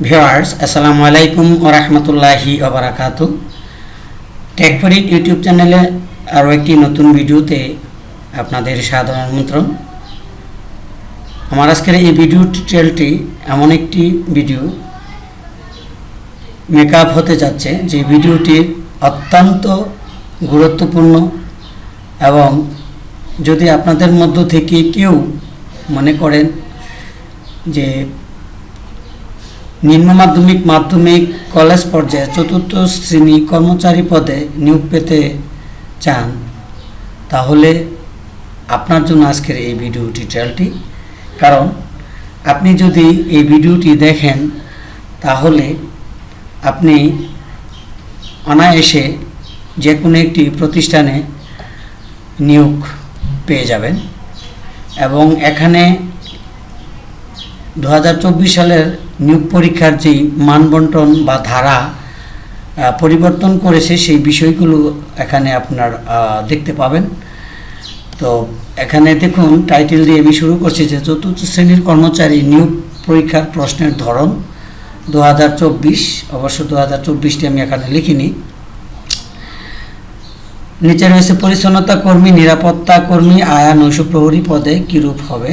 Viewers আসসালামু আলাইকুম ওয়া রাহমাতুল্লাহি ওয়া বারাকাতুহু। টেকফরিড ইউটিউব চ্যানেলে আরও একটি নতুন ভিডিওতে আপনাদের সাদর আমন্ত্রণ। আমার আজকের এই ভিডিও টিউটোরিয়ালটি এমন একটি ভিডিও মেকআপ হতে যাচ্ছে যে ভিডিওটি অত্যন্ত গুরুত্বপূর্ণ, এবং যদি আপনাদের মধ্য থেকে কেউ মনে করেন যে নিম্ন মাধ্যমিক, মাধ্যমিক, কলেজ পর্যায়ে চতুর্থ শ্রেণী কর্মচারী পদে নিয়োগ পেতে চান, তাহলে আপনার জন্য আজকের এই ভিডিও টিউটোরিয়ালটি। কারণ আপনি যদি এই ভিডিওটি দেখেন তাহলে আপনি অনায়াসে যে কোনো একটি প্রতিষ্ঠানে নিয়োগ পেয়ে যাবেন। এবং এখানে 2024 সালের নিয়োগ পরীক্ষার যেই মানবন্টন বা ধারা পরিবর্তন করেছে সেই বিষয়গুলো এখানে আপনার দেখতে পাবেন। তো এখানে দেখুন, টাইটেল দিয়ে আমি শুরু করছি যে চতুর্থ শ্রেণীর কর্মচারী নিয়োগ পরীক্ষার প্রশ্নের ধরন 2024। অবশ্য 2024টি আমি এখানে লিখিনি। নিচে রয়েছে পরিচ্ছন্নতা কর্মী, নিরাপত্তা কর্মী, আয়া নৈশ প্রহরী পদে কীরূপ হবে।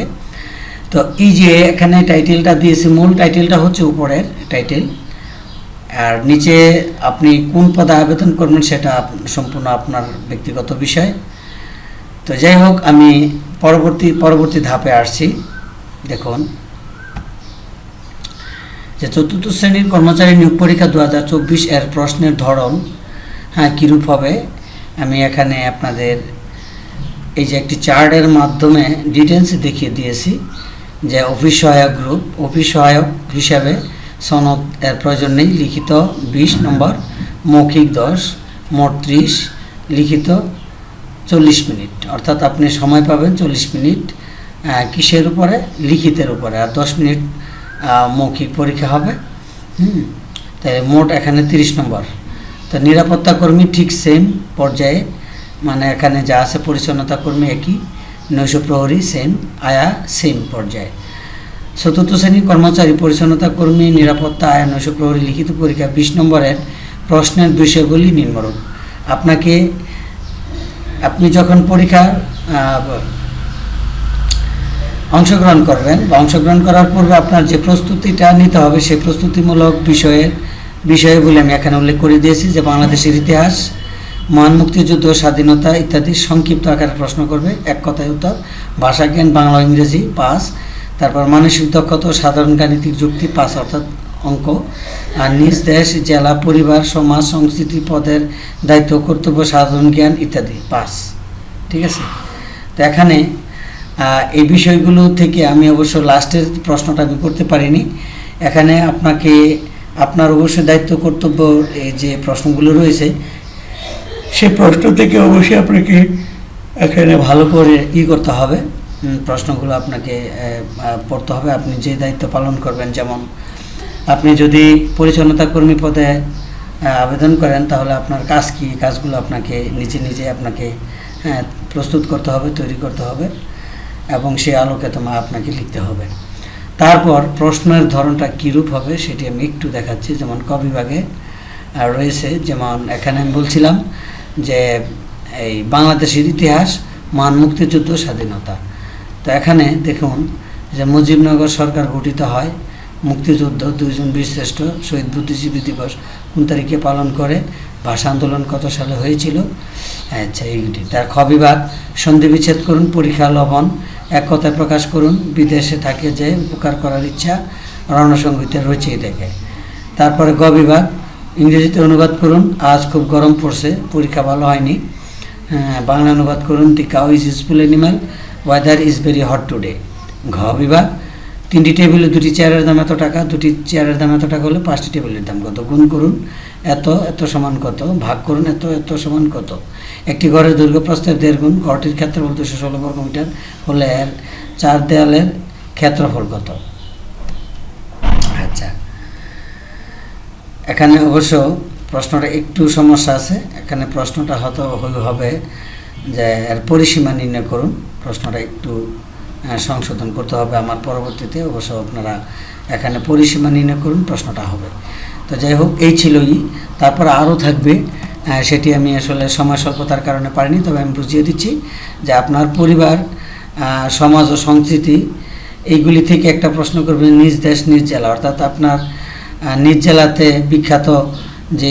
তো এই যে এখানে টাইটেলটা দিয়েছি, মূল টাইটেলটা হচ্ছে উপরের টাইটেল, আর নিচে আপনি কোন পদে আবেদন করবেন সেটা সম্পূর্ণ আপনার ব্যক্তিগত বিষয়। তো যাই হোক, আমি পরবর্তী ধাপে আসছি। দেখুন যে চতুর্থ শ্রেণীর কর্মচারী নিয়োগ পরীক্ষা 2024 এর প্রশ্নের ধরন কীরূপ হবে। আমি এখানে আপনাদের এই যে একটি চার্টের মাধ্যমে ডিটেলস দেখিয়ে দিয়েছি যে অফিস সহায়ক গ্রুপ, অফিস সহায়ক হিসাবে সনদ এর প্রয়োজন নেই, লিখিত 20 নম্বর, মৌখিক 10, মোট 30, লিখিত 40 মিনিট। অর্থাৎ আপনি সময় পাবেন 40 মিনিট কিসের উপরে, লিখিতের উপরে, আর 10 মিনিট মৌখিক পরীক্ষা হবে। তাই মোট এখানে 30 নম্বর। তো নিরাপত্তা কর্মী ঠিক সেম পর্যায়ে, মানে এখানে যা আছে পরিচ্ছন্নতা কর্মী একই, নৈশ প্রহরী সেম, আয়া সেম পর্যায়ে। চতুর্থ শ্রেণীর কর্মচারী পরিচ্ছন্নতা কর্মী, নিরাপত্তা, আয়া নৈশ প্রহরী লিখিত পরীক্ষা 20 নম্বরের প্রশ্নের বিষয়গুলি নিম্নরূপ। আপনি যখন পরীক্ষা অংশগ্রহণ করবেন বা অংশগ্রহণ করার পূর্বে আপনার যে প্রস্তুতিটা নিতে হবে সেই প্রস্তুতিমূলক বিষয়ে বলে আমি এখানে উল্লেখ করে দিয়েছি যে বাংলাদেশের ইতিহাস, মহান মুক্তিযুদ্ধ, স্বাধীনতা ইত্যাদি সংক্ষিপ্ত আকারে প্রশ্ন করবে, এক কথায় উত্তর। ভাষা জ্ঞান বাংলা ইংরেজি 5, তারপর মানসিক দক্ষতা, সাধারণ গাণিতিক যুক্তি 5 অর্থাৎ অঙ্ক, আর নিজ দেশ, জেলা, পরিবার, সমাজ, সংস্কৃতি, পদের দায়িত্ব, কর্তব্য, সাধারণ জ্ঞান ইত্যাদি 5। ঠিক আছে। তো এখানে এই বিষয়গুলো থেকে আমি অবশ্য লাস্টের প্রশ্নটা আমি করতে পারিনি। এখানে আপনার অবশ্যই দায়িত্ব, কর্তব্য, এই যে প্রশ্নগুলো রয়েছে সে প্রশ্ন থেকে অবশ্যই আপনাকে এখানে ভালো করে করতে হবে, প্রশ্নগুলো আপনাকে পড়তে হবে। আপনি যে দায়িত্ব পালন করবেন, যেমন আপনি যদি পরিচ্ছন্নতা কর্মী পদে আবেদন করেন তাহলে আপনার কাজ কী, কাজগুলো আপনাকে নিজে আপনাকে প্রস্তুত করতে হবে, তৈরি করতে হবে, এবং সেই আলোকে আপনাকে লিখতে হবে। তারপর প্রশ্নের ধরনটা কীরূপ হবে সেটি আমি একটু দেখাচ্ছি। যেমন ক বিভাগে রয়েছে, যেমন এখানে আমি বলছিলাম যে এই বাংলাদেশের ইতিহাস, মহান মুক্তিযুদ্ধ, স্বাধীনতা। তো এখানে দেখুন যে মুজিবনগর সরকার গঠিত হয়, মুক্তিযুদ্ধ, 2 জন বীরশ্রেষ্ঠ, শহীদ বুদ্ধিজীবী দিবস কোন তারিখে পালন করে, ভাষা আন্দোলন কত সালে হয়েছিল। আচ্ছা, এইগুলি। তার খ বিভাগ সন্ধি বিচ্ছেদ করুন, পরীক্ষা লবণ, এক কথায় প্রকাশ করুন, বিদেশে থাকে যে উপকার করার ইচ্ছা, রণসঙ্গীতে রচিয়ে দেখে। তারপরে গ বিভাগ ইংরেজিতে অনুবাদ করুন, আজ খুব গরম পড়ছে, পরীক্ষা ভালো হয়নি, বাংলা অনুবাদ করুন, the cow is useful animal, weather is very hot today. ঘ বিভাগ 3টি টেবিলে 2টি চেয়ারের দাম এত টাকা, 2টি চেয়ারের দাম এত টাকা হলে 5টি টেবিলের দাম কত, গুণ করুন, এত সমান কত, ভাগ করুন, এত সমান কত। একটি ঘরের দৈর্ঘ্য প্রস্থের 1.5 গুণ, ঘরটির ক্ষেত্রফল 216 বর্গমিটার হলে এর 4 দেয়ালের ক্ষেত্রফল কত। আচ্ছা, এখানে অবশ্য প্রশ্নটা একটু সমস্যা আছে। এখানে প্রশ্নটা হবে যে এর পরিসীমা নির্ণয় করুন। প্রশ্নটা একটু সংশোধন করতে হবে আমার পরবর্তীতে। অবশ্য আপনারা এখানে পরিসীমা নির্ণয় করুন, প্রশ্নটা হবে। তো যাই হোক, এই ছিলই। তারপর আরও থাকবে, সেটি আমি আসলে সময় স্বল্পতার কারণে পারিনি, তবে আমি বুঝিয়ে দিচ্ছি যে আপনার পরিবার, সমাজ ও সংস্কৃতি এইগুলি থেকে একটা প্রশ্ন করবে নিজ দেশ নিজ জেলা, অর্থাৎ আপনার নিজ জেলাতে বিখ্যাত যে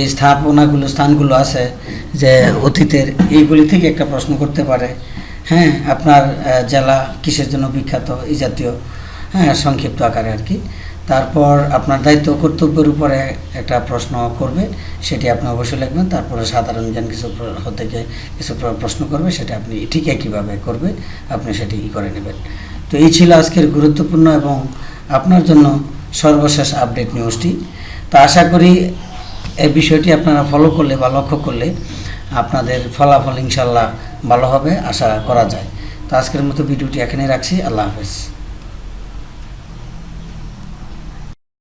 স্থানগুলো আছে যে অতীতের, এইগুলি থেকে একটা প্রশ্ন করতে পারে। হ্যাঁ, আপনার জেলা কিসের জন্য বিখ্যাত, এই জাতীয়, হ্যাঁ, সংক্ষিপ্ত আকারে আর কি। তারপর আপনার দায়িত্ব কর্তব্যের উপরে একটা প্রশ্ন করবে, সেটি আপনি অবশ্যই লিখবেন। তারপরে সাধারণ জ্ঞান থেকে কিছু প্রশ্ন করবে, সেটা আপনি ঠিক একইভাবে করবে, আপনি সেটি করে নেবেন। তো এই ছিল আজকের গুরুত্বপূর্ণ এবং আপনার জন্য সর্বশেষ আপডেট নিউজটি। তো আশা করি এই বিষয়টি আপনারা ফলো করলে বা লক্ষ্য করলে আপনাদের ফলাফল ইনশাল্লাহ ভালো হবে, আশা করা যায়। তো আজকের মতো ভিডিওটি এখানেই রাখছি। আল্লাহ হাফেজ।